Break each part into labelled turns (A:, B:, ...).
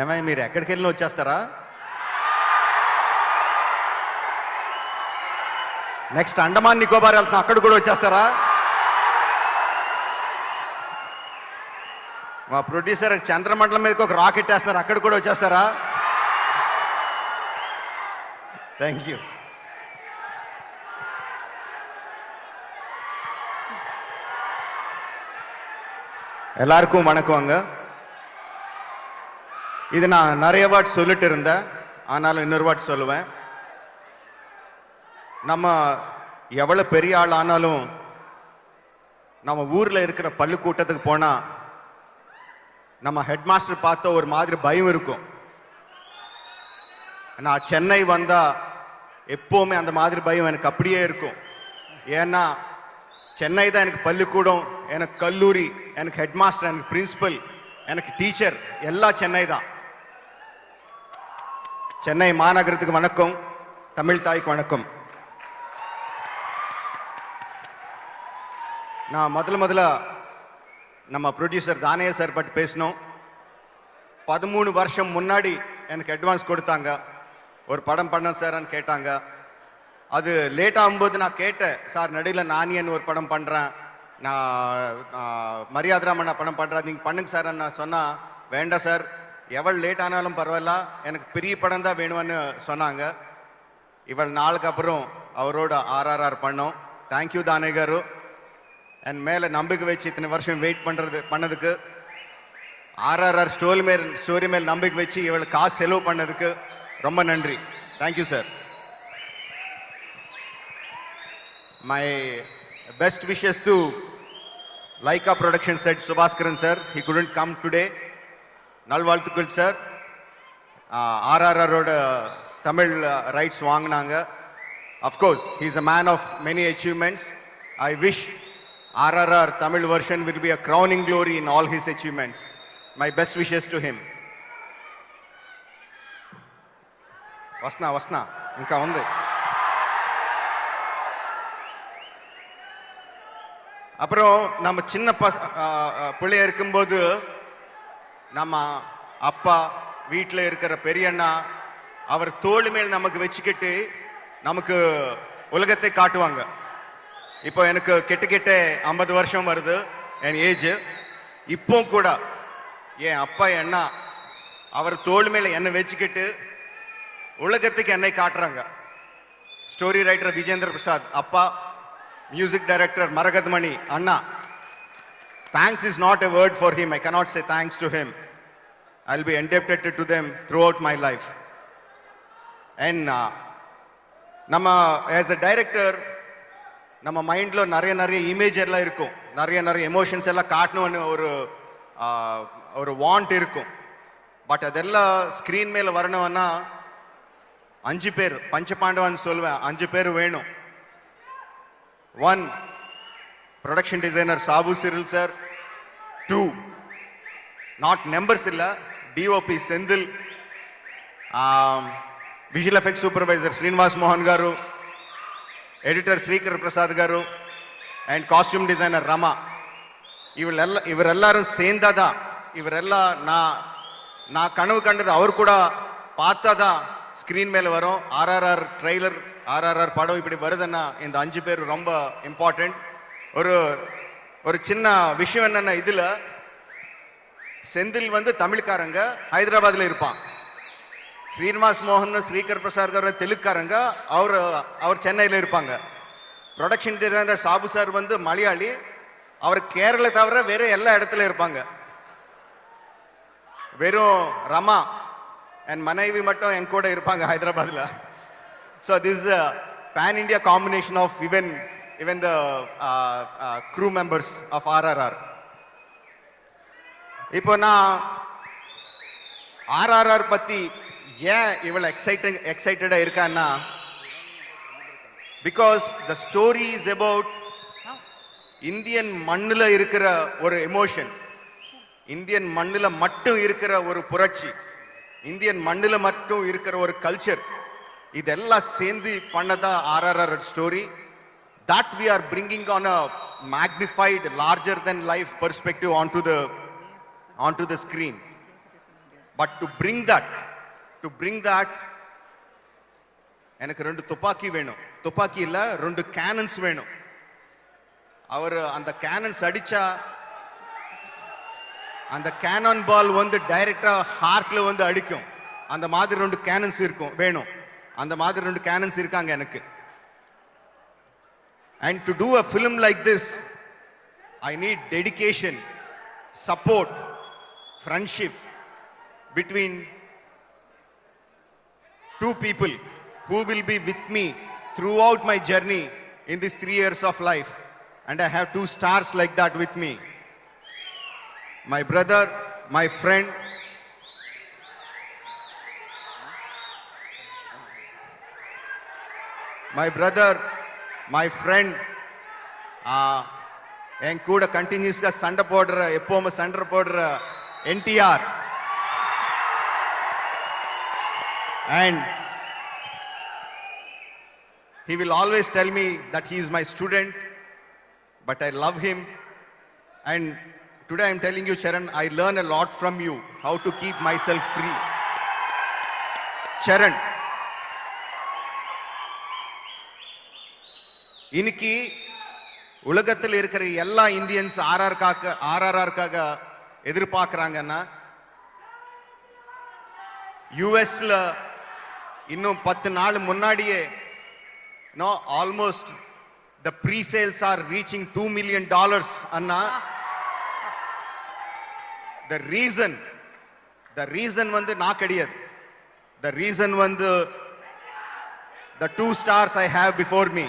A: ఏమై మీరు ఎక్కడికి వెళ్ళినా వచ్చేస్తారా? నెక్స్ట్ అండమాన్ నికోబార్ వెళ్తున్నా, అక్కడ కూడా వచ్చేస్తారా? మా ప్రొడ్యూసర్ చంద్రమండలం మీదకి ఒక రాకెట్ వేస్తున్నారు, అక్కడ కూడా వచ్చేస్తారా? Thank you. எல்லாருக்கும் வணக்கங்க. இது நான் நிறைய வாட் சொல்லிட்டு இருந்தேன், ஆனாலும் இன்னொரு வாட் சொல்லுவேன். நம்ம எவ்வளவு பெரிய ஆள் ஆனாலும் நம்ம ஊர்ல இருக்கிற பள்ளிக்கூட்டத்துக்கு போனா நம்ம ஹெட் மாஸ்டர் பார்த்த ஒரு மாதிரி பயம் இருக்கும். நான் சென்னை வந்தா எப்பவுமே அந்த மாதிரி பயம் எனக்கு அப்படியே இருக்கும். ஏன்னா சென்னை தான் எனக்கு பள்ளிக்கூடம், எனக்கு கல்லூரி, எனக்கு ஹெட் மாஸ்டர், எனக்கு பிரின்சிபல், எனக்கு டீச்சர், எல்லாம் சென்னை தான். சென்னை மாநகரத்துக்கு வணக்கம், தமிழ் தாய்க்கு வணக்கம். நான் முதல்ல நம்ம ப்ரொடியூசர் தானே சார் பற்றி பேசணும். 13 வருஷம் முன்னாடி எனக்கு அட்வான்ஸ் கொடுத்தாங்க, ஒரு படம் பண்ண சார்ன்னு கேட்டாங்க. அது லேட் ஆகும்போது நான் கேட்டேன், சார் நடுவில் நானியன் ஒரு படம் பண்ணுறேன், நான் மரியாதராமண்ணா படம் பண்ணுறேன், நீங்கள் பண்ணுங்க சார். நான் சொன்னால் வேண்டாம் சார், எவ்வளோ லேட் ஆனாலும் பரவாயில்ல, எனக்கு பெரிய படம் தான் வேணும்னு சொன்னாங்க. இவள் நாளுக்கு அப்புறம் அவரோட RRR பண்ணோம். தேங்க்யூ தானே காரு. என் மேலே நம்பிக்கை வச்சு இத்தனை வருஷம் வெயிட் பண்ணதுக்கு, RRR ஸ்டோரி மேல் நம்பிக்கை வச்சு இவளுக்கு காசு செலவு பண்ணதுக்கு ரொம்ப நன்றி. Thank you sir. My best wishes to Laika Productions head Subhaskaran sir. He couldn't come today. நல்வாழ்த்துக்கள் சார். RRR ஓட தமிழ் ரைட்ஸ் வாங்கினாங்க. Of course, he is a man of many achievements. I wish RRR Tamil version will be a crowning glory in all his achievements. My best wishes to him. వస్తున్నా ఇంకా ఉంది. அப்புறம் நம்ம சின்ன பிள்ளைய இருக்கும்போது நம்ம அப்பா வீட்டில் இருக்கிற பெரியண்ணா அவர் தோள் மேல் நமக்கு வச்சுக்கிட்டு நமக்கு உலகத்தை காட்டுவாங்க. இப்போ எனக்கு கெட்ட 50 வருஷம் வருது என் ஏஜ். இப்போ கூட என் அப்பா அண்ணா அவர் தோள் மேல என்னை வச்சுக்கிட்டு உலகத்துக்கு என்னை காட்டுறாங்க. ஸ்டோரி ரைட்டர் விஜேந்திர பிரசாத் அப்பா, மியூசிக் டைரக்டர் மரகத் மணி அண்ணா. Thanks is not a word for him. I cannot say thanks to him. I'll be indebted to them throughout my life. And நம்ம as a director நம்ம மைண்ட்ல நிறைய இமேஜ் எல்லாம் இருக்கும், நிறைய எமோஷன்ஸ் எல்லாம் காட்டணும்னு ஒரு வாண்ட் இருக்கும். பட் அதெல்லாம் ஸ்க்ரீன் மேல வரணும்னா 5 பேர் பஞ்சபாண்டவான்னு சொல்லுவேன், 5 பேர் வேணும். 1 production designer Sabu Cyril sir. 2 not numbers illa DOP Sendil, visual effects supervisor Srinivas Mohan garu, editor Srikar Prasad garu, and costume designer Rama. இவரெல்லாரும் சேர்ந்தாதான், இவரெல்லாம் நான் கனவு கண்டது அவர் கூட பார்த்தாதான் ஸ்க்ரீன் மேல வரும். RRR ட்ரெய்லர், RRR படம் இப்படி வருதுன்னா இந்த 5 பேர் ரொம்ப இம்பார்ட்டன்ட். ஒரு சின்ன விஷயம் என்னன்னா, இதுல செந்தில் வந்து தமிழ்காரங்க ஹைதராபாத்ல இருப்பான், ஸ்ரீனிவாஸ் மோகன் ஸ்ரீகர் பிரசாத் காரர் தெலுங்காரங்க, அவர் சென்னையில் இருப்பாங்க. ப்ரொடக்ஷன் டிசைனர் சாபு சார் வந்து மலையாளி, அவர் கேரள தவிர வேற எல்லா இடத்துல இருப்பாங்க. வெறும் ரமா என் மனைவி மட்டும் என் கூட இருப்பாங்க ஹைதராபாத்ல. So this is a pan-India combination of even the crew members of RRR. இப்போ நான் RRR பத்தி ஏன் இவ்வளவு எக்ஸைட்டடா இருக்கான்னா, because the story is about Indian மண்ணுல இருக்கிற ஒரு எமோஷன், இந்தியன் மண்ணுல மட்டும் இருக்கிற ஒரு புரட்சி, இந்தியன் மண்ணுல மட்டும் இருக்கிற ஒரு கல்ச்சர், இதெல்லாம் சேர்ந்து பண்ணதா RRR story. That we are bringing on a magnified, larger than life perspective onto the screen. But to bring that எனக்கு 2 துப்பாக்கி வேணும். துப்பாக்கியில் 2 கேனன்ஸ் வேணும். அவர் அந்த கேனன்ஸ் அடிச்சா அந்த கேனான் பால் வந்து டைரக்டா ஹார்ட்ல வந்து அடிக்கும். அந்த மாதிரி 2 கேனன்ஸ் இருக்கும் வேணும். அந்த மாதிரி 2 கேனன்ஸ் இருக்காங்க எனக்கு. And to do a film like this, I need dedication, support, friendship between 2 people who will be with me throughout my journey in these 3 years of life. And I have 2 stars like that with me. My brother, my friend, என் கூட கண்டினியூஸ்గా சண்டை போடுற எப்பவுமே சண்டை போடுற NTR. And he will always tell me that he is my student, but I love him. And today I am telling you, Charan, I learn a lot from you, how to keep myself free. Charan, இன்னைக்கு உலகத்தில் இருக்கிற எல்லா Indians ஆர்ஆர்ஆர்க்காக எதிர்பார்க்கறாங்கன்னா, யுஎஸ்ல இன்னும் 10 நாள் முன்னாடியே almost the pre-sales are reaching $2 million Anna. the reason வந்து நான் கிடையாது. the reason வந்து the 2 stars I have before me,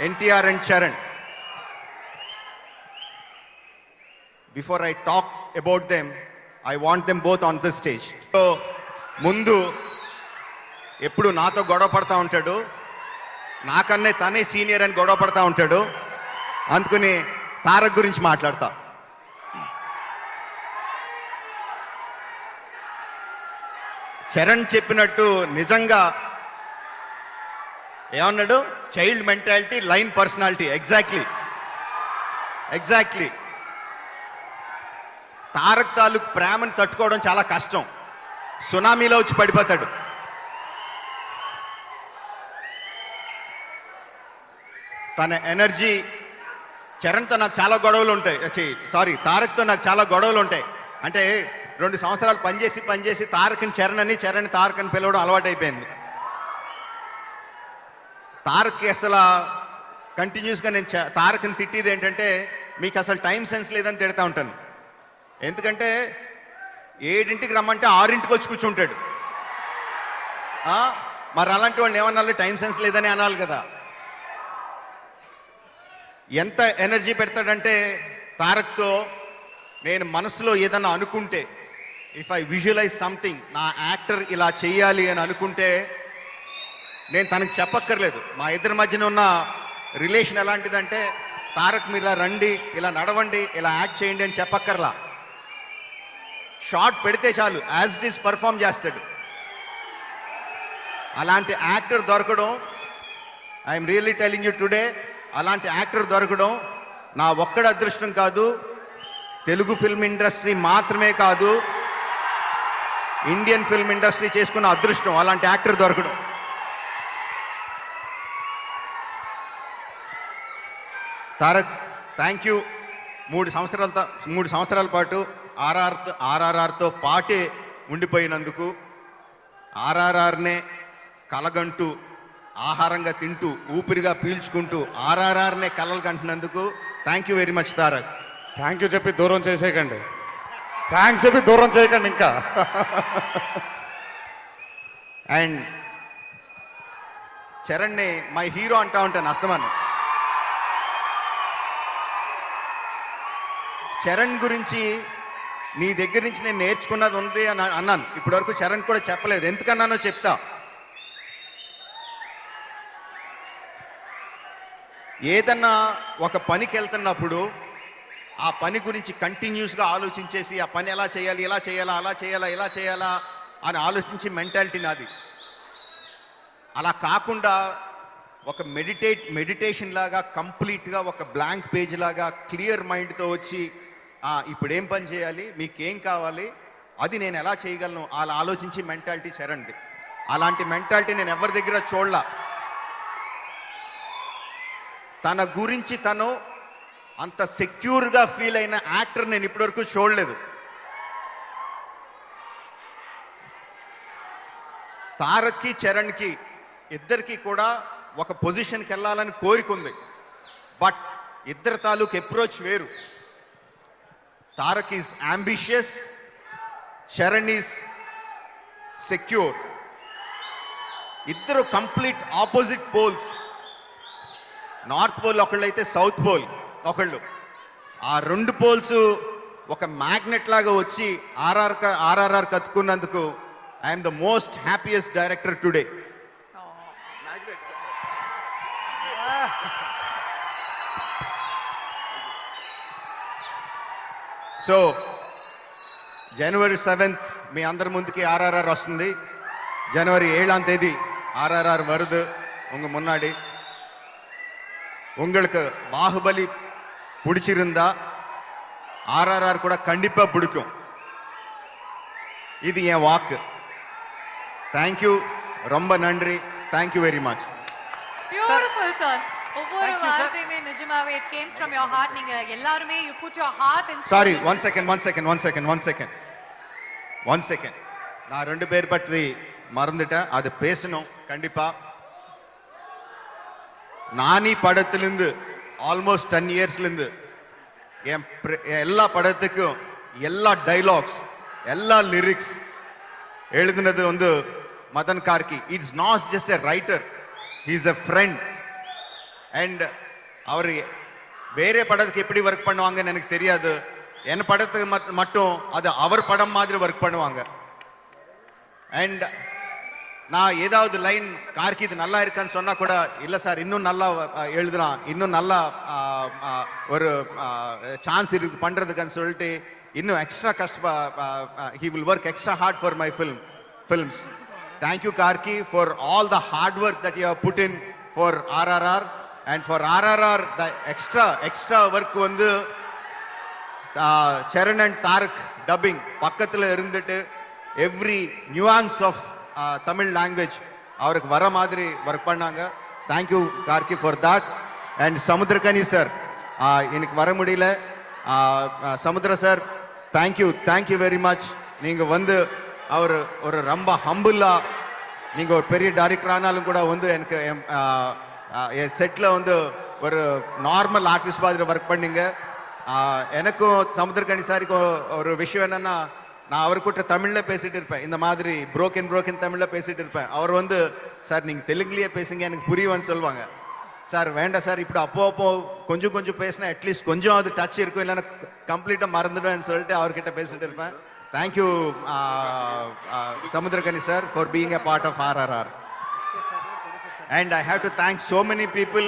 A: NTR and Charan. Before I talk about them, I want them both on the stage. So ముందు ఎప్పుడు నాతో గొడవ పడతా ఉంటాడు, నాకన్నే తనే సీనియర్ అని గొడవ పడతా ఉంటాడు. అందుకని తారక్ గురించి మాట్లాడతా. చరణ్ చెప్పినట్టు నిజంగా ఏమన్నాడు, child mentality, line personality. Exactly Tarak తాలూకు ప్రేమను తట్టుకోవడం చాలా కష్టం. సునామీలో వచ్చి పడిపోతాడు. తన ఎనర్జీ, చరణ్తో నాకు చాలా గొడవలు ఉంటాయి. తారక్తో నాకు చాలా గొడవలు ఉంటాయి. అంటే 2 సంవత్సరాలు పనిచేసి తారక్ని చరణ్ అని, చరణ్ తారక్ అని పిలవడం అలవాటు అయిపోయింది. తారక్కి అసలు కంటిన్యూస్గా నేను తారక్ని తిట్టేది ఏంటంటే, మీకు అసలు టైం సెన్స్ లేదని తిడతా ఉంటాను. ఎందుకంటే 7ంటికి రమ్మంటే 6ంటికి వచ్చి కూర్చుంటాడు. మరి అలాంటి వాళ్ళు ఏమన్నా టైం సెన్స్ లేదని అనాలి కదా. ఎంత ఎనర్జీ పెడతాడంటే, తారక్తో నేను మనసులో ఏదన్నా అనుకుంటే, ఇఫ్ ఐ విజువలైజ్ సంథింగ్, నా యాక్టర్ ఇలా చెయ్యాలి అని అనుకుంటే నేను తనకు చెప్పక్కర్లేదు. మా ఇద్దరి మధ్యన ఉన్న రిలేషన్ ఎలాంటిదంటే, తారక్ మీరు ఇలా రండి, ఇలా నడవండి, ఇలా యాక్ట్ చేయండి అని చెప్పక్కర్లా. షార్ట్ పెడితే చాలు, యాజ్ ఇట్ ఈస్ పర్ఫామ్ చేస్తాడు. అలాంటి యాక్టర్ దొరకడం, I'm really telling you today, అలాంటి యాక్టర్ దొరకడం నా ఒక్కడి అదృష్టం కాదు, తెలుగు ఫిల్మ్ ఇండస్ట్రీ మాత్రమే కాదు, ఇండియన్ ఫిల్మ్ ఇండస్ట్రీ చేసుకున్న అదృష్టం అలాంటి యాక్టర్ దొరకడం. Tarak, thank you. 3 సంవత్సరాల పాటు ఆర్ఆర్ఆర్తో పాటే ఉండిపోయినందుకు, ఆర్ఆర్ఆర్నే కలగంటూ, ఆహారంగా తింటూ, ఊపిరిగా పీల్చుకుంటూ ఆర్ఆర్ఆర్నే కలలు కంటున్నందుకు thank you very much Tarak.
B: Thank you చెప్పి దూరం చేసేయకండి, థ్యాంక్స్ చెప్పి దూరం చేయకండి ఇంకా.
A: అండ్ చరణ్ని మై హీరో అంటా ఉంటాను అస్తమాను. చరణ్ గురించి నీ దగ్గర నుంచి నేను నేర్చుకున్నది ఉంది అని అన్నాను. ఇప్పటివరకు చరణ్ కూడా చెప్పలేదు, ఎందుకన్నానో చెప్తా. ఏదన్నా ఒక పనికి వెళ్తున్నప్పుడు ఆ పని గురించి కంటిన్యూస్గా ఆలోచించేసి, ఆ పని ఎలా చేయాలి, ఇలా చేయాలా, అలా చేయాలా, ఇలా చేయాలా అని ఆలోచించి మెంటాలిటీ నాది. అలా కాకుండా ఒక మెడిటేషన్ లాగా, కంప్లీట్గా ఒక బ్లాంక్ పేజ్ లాగా క్లియర్ మైండ్తో వచ్చి, ఇప్పుడు ఏం పని చేయాలి, మీకేం కావాలి, అది నేను ఎలా చేయగలను అలా ఆలోచించి మెంటాలిటీ చరణ్ది. అలాంటి మెంటాలిటీ నేను ఎవరి దగ్గర చూడలా. తన గురించి తను అంత సెక్యూర్గా ఫీల్ అయిన యాక్టర్ నేను ఇప్పటివరకు చూడలేదు. తారక్కి చరణ్కి ఇద్దరికి కూడా ఒక పొజిషన్కి వెళ్ళాలని కోరిక ఉంది. బట్ ఇద్దరు తాలూకు అప్రోచ్ వేరు. Tarak is ambitious, Charan is secure. ఇద్దరు complete opposite poles. North pole ఒకళ్ళు అయితే సౌత్ పోల్ ఒకళ్ళు. ఆ రెండు పోల్స్ ఒక మ్యాగ్నెట్ లాగా వచ్చి ఆర్ఆర్ఆర్ కత్తుకున్నందుకు I'm the most happiest director today. So జనవరి 7th మీ అందరి ముందుకి ఆర్ఆర్ఆర్ వస్తుంది. ஜனவரி 7ஆம் தேதி ஆர்ஆர்ஆர் வருது உங்க முன்னாடி. உங்களுக்கு பாகுபலி பிடிச்சிருந்தா ஆர்ஆர்ஆர் கூட கண்டிப்பா பிடிக்கும். இது என் வாக்கு. தேங்க்யூ, ரொம்ப நன்றி. Thank you very much.
C: Beautiful, sir. ஒவ்வொரு வார்த்தையுமே நிஜமாவே it came from your heart. நீங்க எல்லாரும் you put your heart in.
A: Sorry, one second. நான் ரெண்டு பேர் பற்றி மறந்துட்டேன், அது பேசணும் கண்டிப்பா. நானி படத்திலிருந்து ஆல்மோஸ்ட் 10 இயர்ஸ்லேருந்து எல்லா படத்துக்கும் எல்லா டைலாக்ஸ் எல்லா லிரிக்ஸ் எழுதுனது வந்து Madhan Karky. It's not just a writer, he is a friend. And அவர் வேற படத்துக்கு எப்படி ஒர்க் பண்ணுவாங்கன்னு எனக்கு தெரியாது. என் படத்துக்கு மட்டும் அது அவர் படம் மாதிரி ஒர்க் பண்ணுவாங்க. அண்ட் நான் ஏதாவது லைன் கார்கி இது நல்லா இருக்கான்னு சொன்னா கூட இல்லை சார் இன்னும் நல்லா எழுதுறான், இன்னும் நல்லா ஒரு சான்ஸ் இருக்கு பண்றதுக்குன்னு சொல்லிட்டு இன்னும் extra he will work extra hard for my films. Thank you Karki for all the hard work that you have put in for RRR, and for RRR the extra work வந்து Charan and Tarak dubbing பக்கத்துல இருந்துட்டு every nuance of Tamil language அவருக்கு வர மாதிரி work பண்ணாங்க. Thank you Karki for that. And Samudrakani sir எனக்கு வர முடியல. சமுத்திர sir thank you very much. நீங்க வந்து அவர் ஒரு ரொம்ப ஹம்பிளா, நீங்க ஒரு பெரிய டைரக்டர் ஆனாலும் கூட வந்து எனக்கு என் செட்டில் வந்து ஒரு நார்மல் ஆர்டிஸ்ட் மாதிரி ஒர்க் பண்ணீங்க. எனக்கும் சமுத்திரகனி சாருக்கும் ஒரு விஷயம் என்னன்னா, நான் அவர்கிட்ட தமிழில் பேசிட்டு இருப்பேன், இந்த மாதிரி புரோக்கன் தமிழில் பேசிட்டு இருப்பேன். அவர் வந்து சார் நீங்கள் தெலுங்குலேயே பேசுங்க எனக்கு புரியும்னு சொல்லுவாங்க. சார் வேண்டாம் சார் இப்படி அப்போ கொஞ்சம் பேசினா அட்லீஸ்ட் கொஞ்சம் அது டச் இருக்கும், இல்லைன்னா கம்ப்ளீட்டாக மறந்துடுவேன்னு சொல்லிட்டு அவர்கிட்ட பேசிட்டு இருப்பேன். Thank you Samudrakani sir for being a part of RRR. And I have to thank so many people.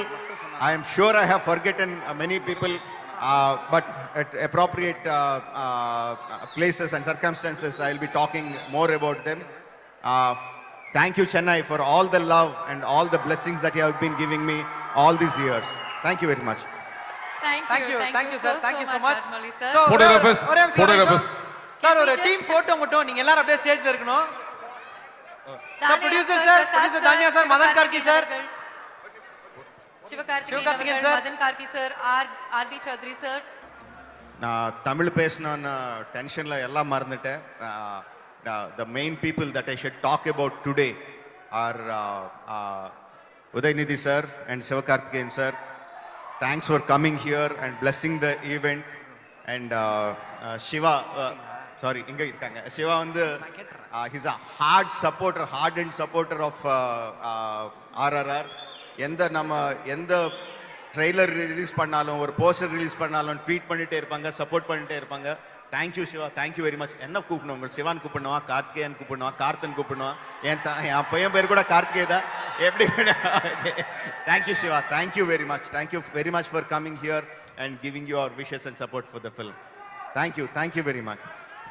A: I am sure I have forgotten many people, but at appropriate places and circumstances I will be talking more about them. Thank you Chennai for all the love and all the blessings that you have been giving me all these years. Thank you very much.
C: Thank you sir. Thank you so much Rajmouli sir.
D: Photographers.
E: Sir ஒரு team photo மட்டும் நீங்க எல்லாரும் அப்படியே ஸ்டேஜ்ல இருக்கணும். Sir producer Dhaniya sir, Madhan Karky sir,
C: Sivakarthikeyan sir, Madhan Karky sir, RB Choudary sir.
A: நான் தமிழ் பேசணும்னு டென்ஷன்ல எல்லாம் மறந்துட்டேன். The main people that I should talk about today are Udaynidhi sir and Sivakarthikeyan sir. Thanks for coming here and blessing the event. And Shiva, sorry, inga irukanga. Shiva வந்து he's a hard and supporter of RRR. எந்த trailer release பண்ணாலும் ஒரு poster release பண்ணாலும் tweet பண்ணிட்டே இருப்பாங்க, support பண்ணிட்டே இருப்பாங்க. Thank you Siva, thank you very much. என்ன கூப்பிடணும் உங்களுக்கு? சிவான் கூப்பிடணுவா, கார்த்திகேயன் கூப்பிடணுவா, கார்த்தன் கூப்பிடணுவா? என் பையன் பேர் கூட கார்த்திகே தான். எப்படி? Thank you Siva, thank you very much. Thank you very much for coming here and giving you our wishes and support for the film. Thank you very much.